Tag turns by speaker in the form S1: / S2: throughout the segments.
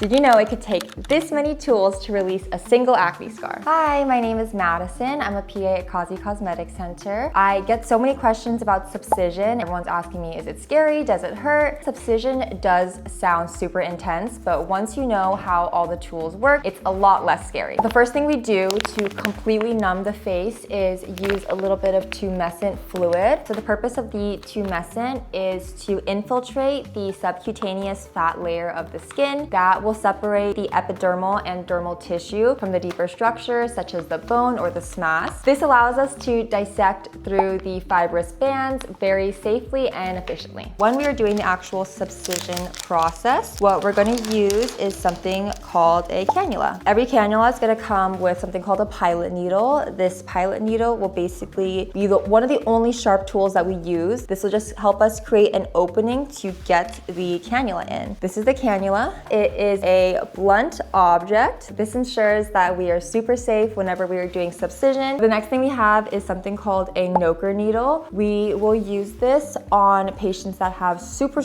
S1: Did you know it could take this many tools to release a single acne scar? Hi, my name is Madison. I'm a PA at Qazi Cosmetic Center. I get so many questions about Subcision. Everyone's asking me, is it scary? Does it hurt? Subcision does sound super intense, but once you know how all the tools work, it's a lot less scary. The first thing we do to completely numb the face is use a little bit of tumescent fluid. So the purpose of the tumescent is to infiltrate the subcutaneous fat layer of the skin that will separate the epidermal and dermal tissue from the deeper structures such as the bone or the smas. This allows us to dissect through the fibrous bands very safely and efficiently. When we are doing the actual subcision process, what we're going to use is something called a cannula. Every cannula is going to come with something called a pilot needle. This pilot needle will basically be one of the only sharp tools that we use. This will just help us create an opening to get the cannula in. This is the cannula. It is a blunt object. This ensures that we are super safe whenever we are doing subcision. The next thing we have is something called a Nokor needle. We will use this on patients that have super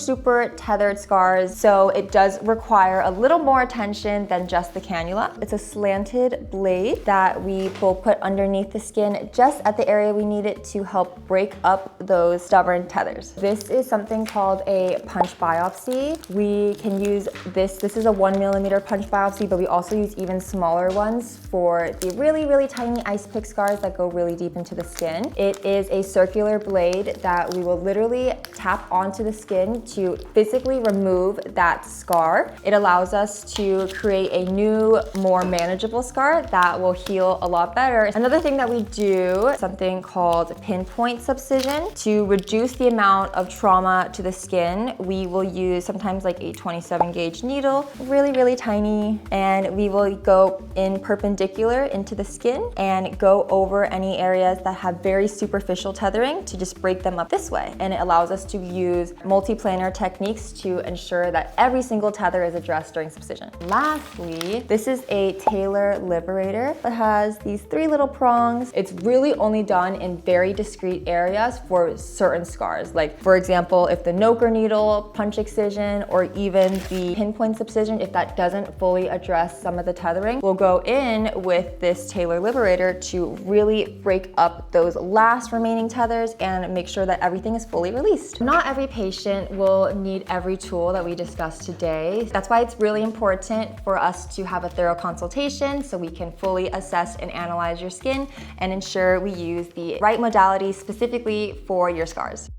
S1: tethered scars, so it does require a little more attention than just the cannula. It's a slanted blade that we will put underneath the skin just at the area we need it to help break up those stubborn tethers. This is something called a punch biopsy. We can use this. This is a 1 millimeter punch biopsy, but we also use even smaller ones for the really tiny ice pick scars that go really deep into the skin. It is a circular blade that we will literally tap onto the skin to physically remove that scar. It allows us to create a new, more manageable scar that will heal a lot better. Another thing that we do, something called pinpoint subcision. To reduce the amount of trauma to the skin, we will use sometimes like a 27 gauge needle, really tiny, and we will go in perpendicular into the skin and go over any areas that have very superficial tethering to just break them up this way. And it allows us to use multiplanar techniques to ensure that every single tether is addressed during subcision. Lastly, this is a tailor liberator that has these 3 little prongs. It's really only done in very discrete areas for certain scars. Like for example, if the Nokor needle, punch excision, or even the pinpoint subcision, if that doesn't fully address some of the tethering, we'll go in with this tailor liberator to really break up those last remaining tethers and make sure that everything is fully released. Not every patient will need every tool that we discussed today. That's why it's really important for us to have a thorough consultation so we can fully assess and analyze your skin and ensure we use the right modality specifically for your scars.